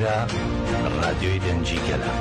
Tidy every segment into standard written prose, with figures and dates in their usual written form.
ئێرە ڕادیۆی دەنگی گەلە.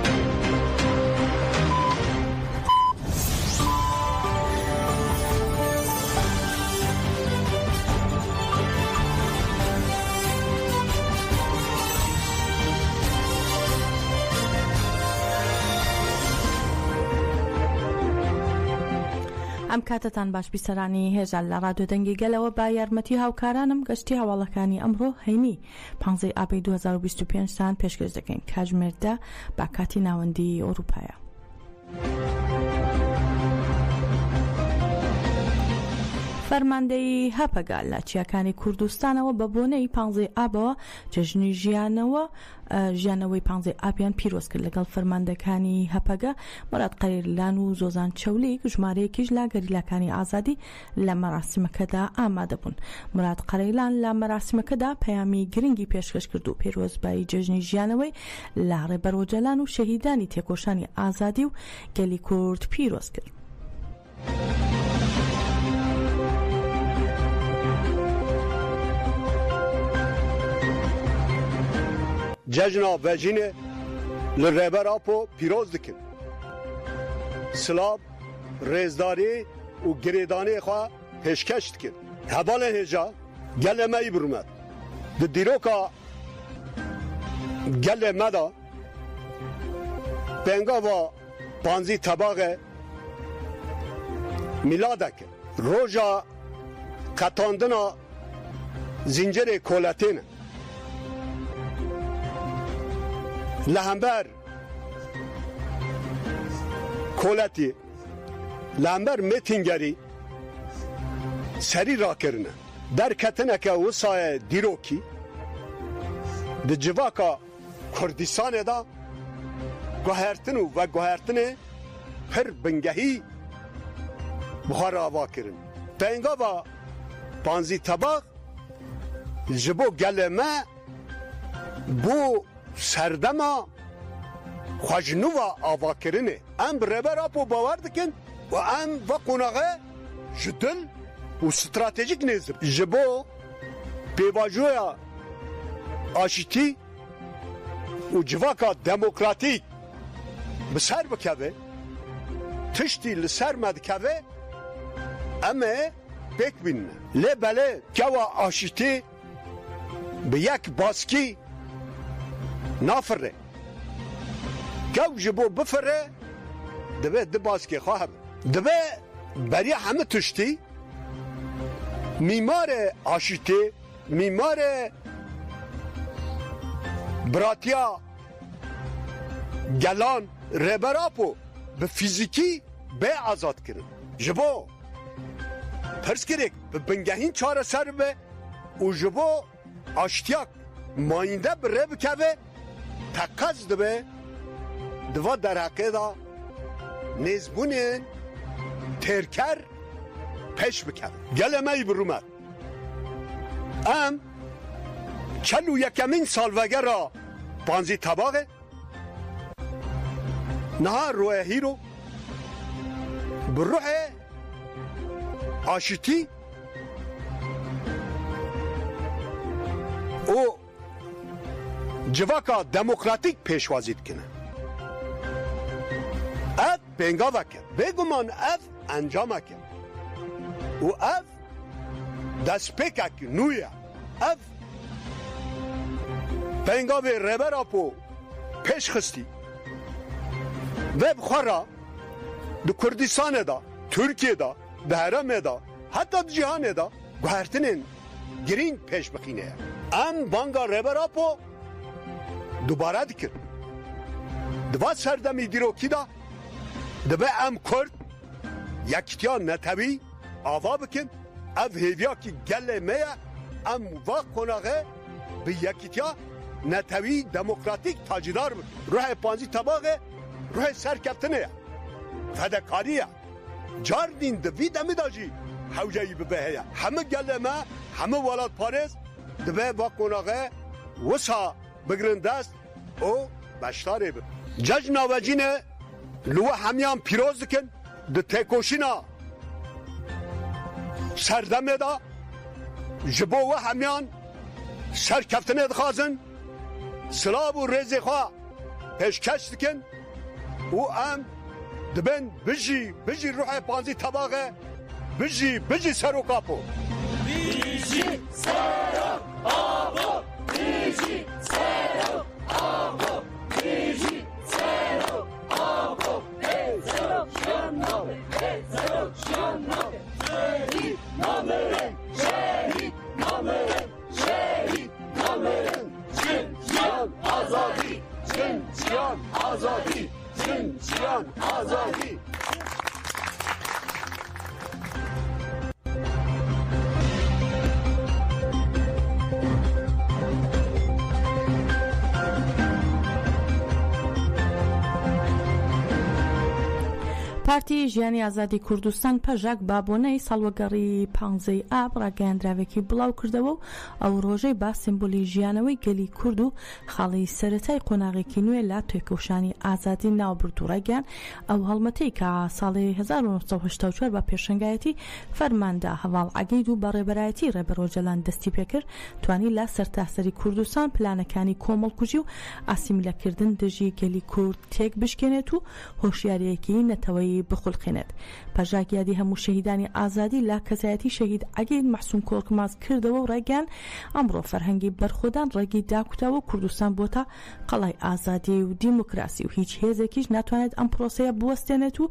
ئەم کاتتان باش بیسەرانی هێژان لە ڕادیۆ دەنگی گەلەوە با یارمەتی هاوکارانم گەشتی هەواڵەکانی ئەمڕۆ هەینی 15 ئابەی 2025 سان پێشکەش دەکەین کاتژمێردا با کاتی ناوەندی ئەوروپایە. فەرماندەی هەپەگا لە چیاکانی کوردستانەوە بە بۆنەی 15 ئابەوە جەژنی ژیانەوەی 15 ئابیان پیرۆز کرد لەگەڵ فەرماندەکانی هەپەگا مەراد قەیرلان و زۆزان چەولی ژمارەیەکیش لا گەریلاکانی ئازادی لە مەراسیمەکەدا ئامادە بوون. مەراد قەیرلان لە مەراسیمەکەدا پەیامی گرنگی پێشکەش کرد و پێرۆزبایی جەژنی ژیانەوەی لە ڕێبەرۆجەلان و شەهیدانی تێکۆشانی ئازادی و گەلی کورد پیرۆز کرد. ججنا وجینه لرهبر آپو پیروز دکن سلاب رزداری و گریدانی خواه پیشکش دکن هبال هجا گل مای برمد ده دیروکا گل مدا بینگا و پانزی طباق میلادک روژا قطاندنا زنجر کولتینه لهمبر کولتی لهمبر میتینگری سری را کرنه در کتنه که وسای دیروکی ده جواکا کردستان دا گوهرتنو و گوهرتنه پر بنگهی بخار آوا کرن پینگا و پانزی طباق جبو گلمه بو سردما خوشنو و آوا کرنه ام برابر اپو باور دکن و ام و قناغه جدل و استراتژیک نظر جبو پیواجویا آشتی و جواکا دموکراتیک بسر بکوه تشتی لسر مدکوه اما بک بینه لی بله کوا آشتی به یک باسکی نافره کو جبو بفره دبه دباس که خواهم دبه برای همه تشتی میمار آشتی میمار براتیا گلان ربراپو به فیزیکی به آزاد کرن جبو پرس کرک به بنگهین چاره سر به و جبو آشتیاک ماینده بره بکوه تقاز دبه دوا درکه دا نزبونه ترکر پیش بکن گلمه برومد ام چلو یکمین سالوگه را پانزی طباقه نه روحی رو بروح آشتی او جواکا دموکراتیک پیشوازید کنه اف بینگا وکر بگمان اف انجام اکر و اف دست پیک اکر نویا اف بینگا به ربر اپو پیش خستی و بخورا دو کردستان دا ترکیه دا دهرم دا حتی جهان دا گوهرتنین گرینگ پیش بخینه ام بانگا ربر اپو دوباره دکر دوا سردمی دیروکی دا دبه ام کرد یکتیا نتوی آوا بکن او هیویا کی گل میا ام واق کناغه به یکتیا نتوی دموکراتیک تاجدار بکن روح پانزی طباقه روح سرکفتنه فدکاریه جار دین دوی دمی داجی حوجهی ببهه همه گل ما همه ولاد پارز دبه واق کناغه وسا بگرن دست او بشتاره بکن جج ناوجینه لوه همیان پیروز دکن ده تکوشینا سردمه دا جبو و همیان سرکفتنه دخوازن سلاب و ریزی خواه پیشکش دکن و ام دبن بجی روح پانزی طباقه بجی سرو کاپو بیجی سرو آبو بیجی سرو آبو بیجی سرو آبو سرو شنو سرو شنو شهید نامرن شهید نامرن شهید نامرن جنجیان آزادی جنجیان آزادی جنجیان آزادی پارتی ژیانی ئازادی کوردستان پەژاک بابۆنەی ساڵوەگەڕی 15 ئاب ڕاگەیاندراوێکی بڵاو کردەوە و ئەو ڕۆژەی با سیمبۆلی ژیانەوەی گەلی کورد و خاڵی سەرەتای قۆناغێکی نوێ لە توێکەوشانی ئازادی ناوبرد و ڕێگەیان ئەو هەڵمەتەی کە ساڵی 1984 بە پێشنگایەتی فەرماندا هەواڵ عەگەید و بە ڕێبەرایەتی ڕێبەرۆجەلان دەستی پێکرد توانی لە سەرتاسەری کوردستان پلانەکانی کۆمەڵکوژی و ئاسیمیلەکردن دژی گەلی کورد تێک بشکێنێت و هۆشیاریەکی نەتەوەی بخولقێنێت. پەژاک یادی هەموو شەهیدانی ئازادی لە کەسایەتی شەهید عەگەید مەحسووم کۆڵکماز کردەوە و ڕێگەیان ئەمڕۆ فەرهەنگی بەرخۆدان ڕێگی داکوتاوە کوردستان بۆتە قەڵای ئازادی و دیموکراسی و هیچ هێزێکیش ناتوانێت ئەم پرۆسەیە بوەستێنێت و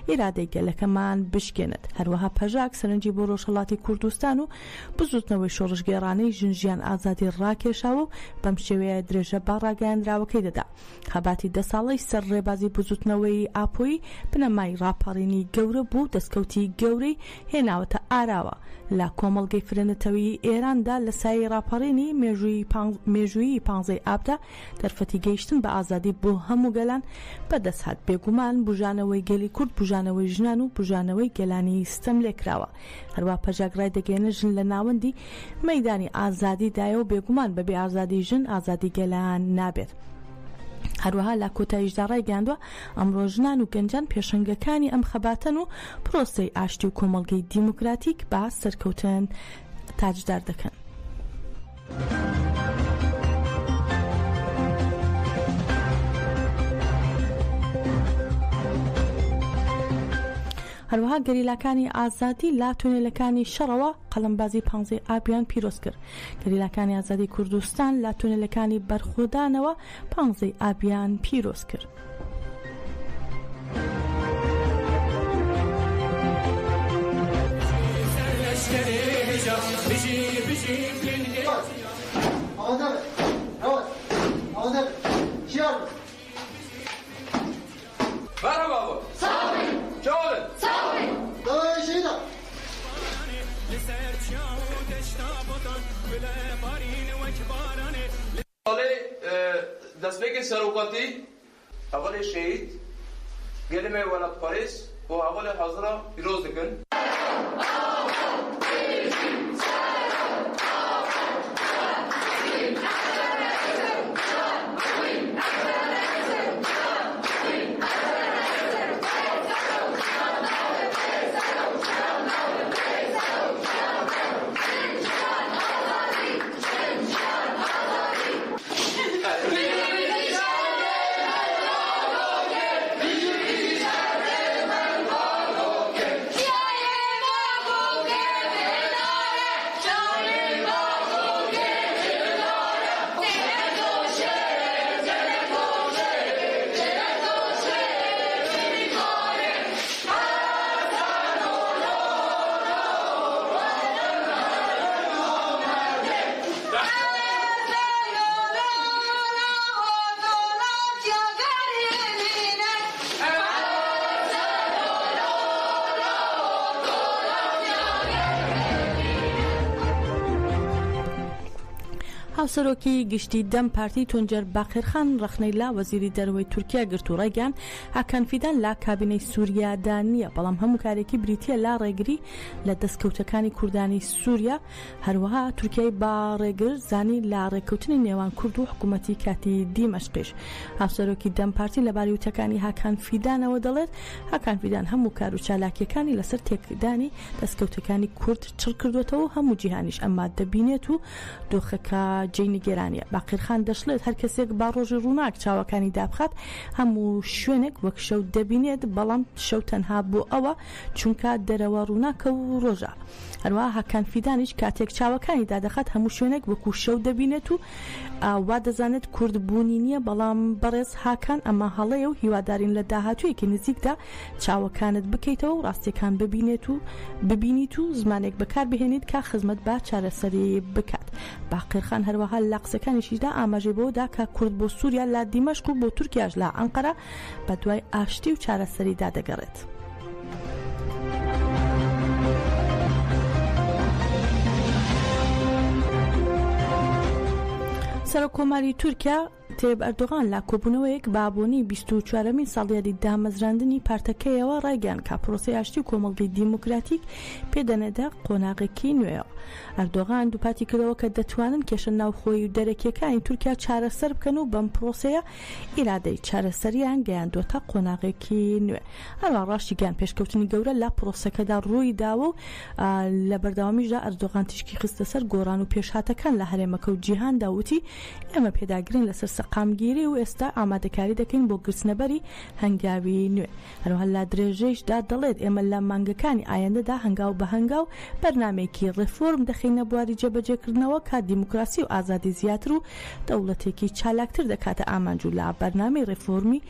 ئیرادەی گەلەکەمان بشکێنێت. هەروەها پەژاک سەرنجی بۆ ڕۆژهەڵاتی کوردستان و بزوتنەوەی شۆڕژگێڕانەی ژنجیان ئازادی ڕاکێشاوە و بەم شێوەیە درێژە با ڕاگەیاندراوەکەی دەدا. خەباتی 10 ساڵەی سەر ڕێبازی بزوتنەوەی ئاپۆی بنەمای ڕاپەڕینی گەورە بوو دەستکەوتی گەورەی هێناوەتە ئاراوە لە کۆمەڵگەی فرێنەتەوەی ئێراندا لە سایەی ڕاپەڕینی مێژوویی 15 ئابدا دەرفەتی گەیشتن بە ئازادی بۆ هەموو گەلان بەدەستهات. بێگومان بژانەوەی گەلی کورد بژانەوەی ژنان و بژانەوەی گەلانی ستەم لێکراوە. هەروە پەژاک ڕای دەگەێنە ژن لە ناوەندی مەیدانی ئازادیدایە و بێگومان بەبێ ئازادی ژن ئازادی گەلان نابێت. هەروەها لە کۆتاییشدا ڕایگەاندووە ئەمڕۆ ژنان و گەنجان پێشەنگەکانی ئەم خەباتن و پرۆسەی ئاشتی و کۆمەڵگەی دیموکراتیک با سەرکەوتن تاجدار دەکەن. هەروەها گەریلاکانی ئازادی لا تونێلەکانی شەڕەوە قەڵەمبازی 15 ئابیان پیرۆز کرد. گەریلاکانی ئازادی کوردستان لا تونێلەکانی بەرخۆدانەوە 15 ئابیان پیرۆز کرد. Merhaba. Sağ olun. Çoğalın. Sağ olun. دەستپێکی سەرۆکاتی ئەوەڵی شەهید گەلمێ وەلاتپەرست و ئەوەڵی حەزرا پیرۆز دەکەن. هاوسەرۆکی گشتی دەم پارتی تونجەر باقرخان ڕەخنەی لا وەزیری دەرەوەی تورکیا گرت و ڕێگەیان هاکان فیدان لا کابینەی سووریادا نییە، بەڵام هەموو کارێکی بریتیە لا ڕێگری لە دەستکەوتەکانی کوردانی سووریا. هەروەها تورکیای با ڕێگر زانی لا ڕێککەوتنی نێوان کورد و حکوومەتی کاتی دیمەشقیش. هاوسەرۆکی دەم پارتی لە باریوتەکانی هاکان فیدانەوە دەڵێت هاکان فیدان هەموو کار و چالاکیەکانی لەسەر تێکدانی دەستکەوتەکانی کورد چڕ کردوێتەوە، هەموو جیهانیش ئەمما دەبینێت و دۆخەکە جێی نیگەرانیە. باقیرخان دەشڵێت هەر کەسێک با ڕۆژی ڕووناک چاوەکانی دابخات هەموو شوێنێک وەک شەو دەبینێت، بەڵام شەو تەنها بۆ ئەوە چونکە دەرەوە ڕووناکە و ڕۆژە. هەروەها هاکان فیدانیش کاتێک چاوەکانی دادەخات هەموو شوێنێک وەکو شەو دەبینێت و وا دەزانێت کورد بوونی نییە، بەڵام بەڕێز هاکان ئەمە هەڵەیە و هیوادارین لە داهاتوویەکی نزیکدا چاوەکانت بکەیتەوە و ڕاستیەکان ببینیت و زمانێک بەکار بهێنیت کە خزمەت با چارەسەری بکات. باقیرخان هەروەها لە قسەکانیشیدا ئاماژەی بۆدا کە کورد بۆ سووریا لە دیمەشق و بۆ تورکیاش لە ئەنقەرە بە دوای ئاشتی و چارەسەریدا دەگەڕێت. سەرۆکۆماری تورکیا تێب ئەردۆغان لا کۆبوونەوەیەک بابوونی 24مین ساڵیادی دامەزراندنی پارتەکەیەوە ڕایگەیاند کە پرۆسەی ئاشتی و کۆمەڵگەی دیموکراتیک پێدەنێدا قۆناغێکی نوێیەوە. ئەردۆغان دووپاتی کردەوە کە دەتوانن کێشە ناوخۆیی و دەرەکیەکانی تورکیا چارەسەر بکەن و بەم پرۆسەیە ئیرادەی چارەسەریان گەیاندوتە قۆناغێکی نوێ. هەروە ڕاشتی گیان پێشکەوتنی گەورە لە پرۆسەکەدا ڕووی داوە و لە بەردەوامیشدا ئەردۆغان تشکی خستە سەر گۆڕان و پێشهاتەکان لە هەرێمەکە و جیهان داوتی ئێمە پێداگرین لەسەر سەقامگیری و ئێستا ئامادەکاری دەکەین بۆ گرتنەبەری هەنگاوی نوێ. هەروەها لە درێژەیشدا دەڵێت ئێمە لە مانگەکانی ئایندەدا هەنگاو بە هەنگاو بەرنامەیەکی ڕێفۆرم دەخینە بواری جێبەجێکردنەوە کە دیموکراسی و ئازادی زیاتر و دەوڵەتێکی چالاکتر دەکاتە ئامانج و لە بەرنامەی ڕێفۆرمی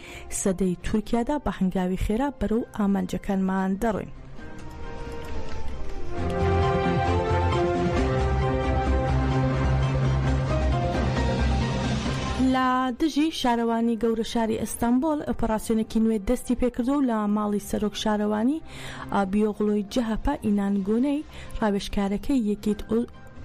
سەدەی تورکیادا بە هەنگاوی خێرا بەرەو ئامانجەکانمان دەڕۆین. لە دژی شارەوانی گەورە شاری ئەستانبۆڵ ئۆپەراسیۆنێکی نوێ دەستی پێکردو و لە ماڵی سەرۆک شارەوانی بیۆغڵۆی جەهەپە ئینانگۆنەی ڕاوێژکارەکەی یەکیت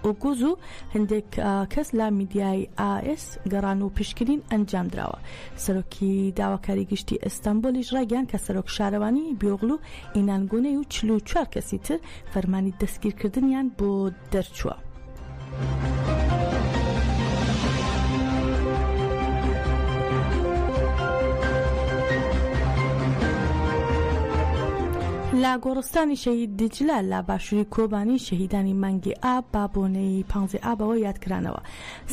ئۆگوز و هەندێک کەس لە میدیای ئاس گەڕان و پشکنین ئەنجام درراوە. سەرۆکی داواکاری گشتی ئەستانبۆلیش ڕایگەیاند کە سەرۆک شارەوانی بیۆغڵ و ئینانگۆنەی و 44 کەسی تر فەرمانی دەستگیرکردنیان بۆ دەرچووە. لە گۆڕستانی شەهید دیجلە لە باشووری کۆبانی شەهیدانی مانگی ئاب بابۆنەی 15 ئابەوە یادکرانەوە.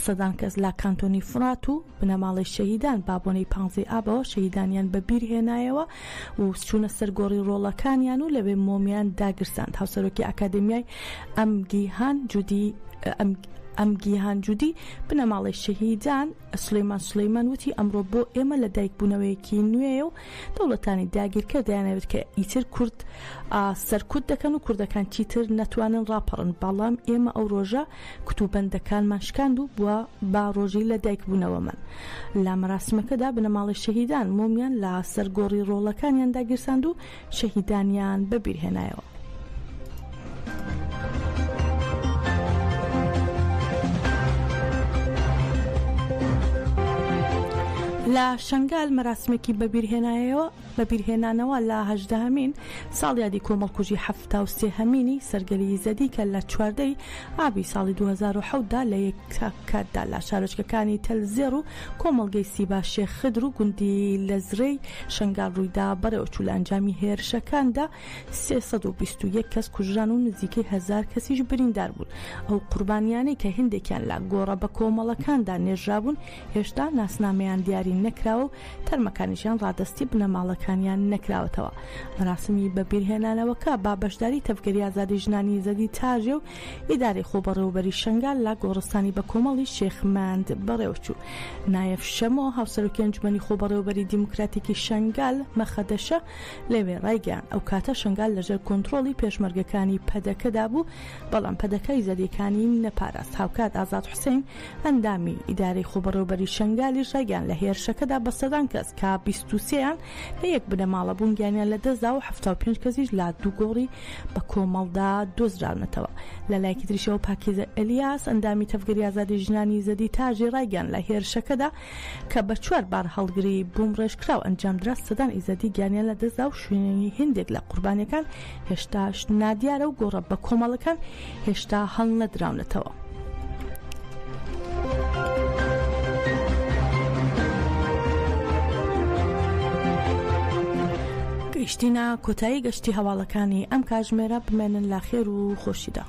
سەدان کەس لە کانتۆنی فرات و بنەماڵی شەهیدان بابۆنەی 15 ئابەوە شەهیدانیان بەبیر هێنایەوە و چوونە سەرگۆڕی ڕۆڵەکانیان و لەوێ مۆمیان داگرساند. هاوسەرۆکی ئاکادمیای ئەمگیهان جودی بنەماڵی شەهیدان سلەیمان وتی ئەمڕۆ بۆ ئێمە لە دایکبوونەوەیەکی نوێیە و دەوڵەتانی داگیرکە دەیانەوێت کە ئیتر کورد سەرکوت دەکەن و کوردەکان چیتر نەتوانن ڕاپەڕن، بەڵام ئێمە ئەو ڕۆژە کتوبەندەکانمان شکاند و بووە با ڕۆژی لە دایکبوونەوەمان. لە مەراسمەکەدا بنەماڵی شەهیدان مۆمیان لە سەرگۆڕی ڕۆڵەکانیان داگیرساند و شەهیدانیان بەبیرهێنایەوە. لە شنگال مەراسمێکی بەبیرهێنانەوە لە 18مین ساڵیادی کۆمەڵکوژی 73هەمینی سەرگەلی زەدی کە لە 14 ئابی ساڵی 2007دا لە یەککاتدا لە شارۆچکەکانی تەلزێر و کۆمەڵگەی سیبا شێخ خدر و گوندی لە زرەی شنگال ڕوویدا بەڕێوەچوو لە ئەنجامی هێرشەکاندا 321 کەس کوژران و نزیکەی 1000 کەسیش بریندار بوون. ئەو قوربانیانەی کە هەندێکیان لە گۆڕە بە کۆمەڵەکاندا نێژرابوون هێشتا ناسنامەیان دیاری نەکراوە و تەرمەکانیشیان ڕادستی بنەماڵەکانیان نەکراوەتەوە. مەراسمی بەبیرهێنانەوەکە با بەشداری تەفگەری ئازادی ژنانی زەدی تاژێ و ئیداری خۆبەڕێوەبەری شنگال لە گۆڕستانی بە کۆمەڵی شێخماند بەڕێوەچوو. نایەف شەمۆ هاوسەرۆکی ئەنجومەنی خۆبەڕێوەبەری دیموکراتیکی شنگال مەخەدەشە لەوێ ڕایگەیاند ئەو کاتە شنگال لەژێر کۆنتڕۆڵی پێشمەرگەکانی پەدەکەدا بوو، بەڵام پەدەکەی زەدیەکانی نەپاراست. هاوکات ئازاد حوسێن ئەندامی ئیداری خۆبەڕێوەبەری شنگالیش ڕایگەیاند لە هێرشەکەدا بە سەدان کەس کە 23یان لە یەک بنەماڵە بوون گیانیان لە دەستدا و 75 کەسیش لە دوو گۆڕی بە کۆمەڵدا دۆزراونەتەوە. لە لایەکی تریشەوە پاکیزە ئەلیاس ئەندامی تەفگەری ئازادی ژنانی زەدی تاژی ڕایگەیاند لە هێرشەکەدا کە بە 4 بار هەڵگری بووم ڕێژکراو ئەنجامدرا سەدان ئیزەدی گیانیان لە دەستدا و شوێنی هێندێک لە قوربانیەکان هێشتاش نادیارە و گۆڕە بە کۆمەڵەکان هێشتا هەڵ نەدراونەتەوە. گەیشتینە کۆتایی گەشتی هەواڵەکانی ئەم کاتژمێرە بمێنن لا خێر و خۆشیدا.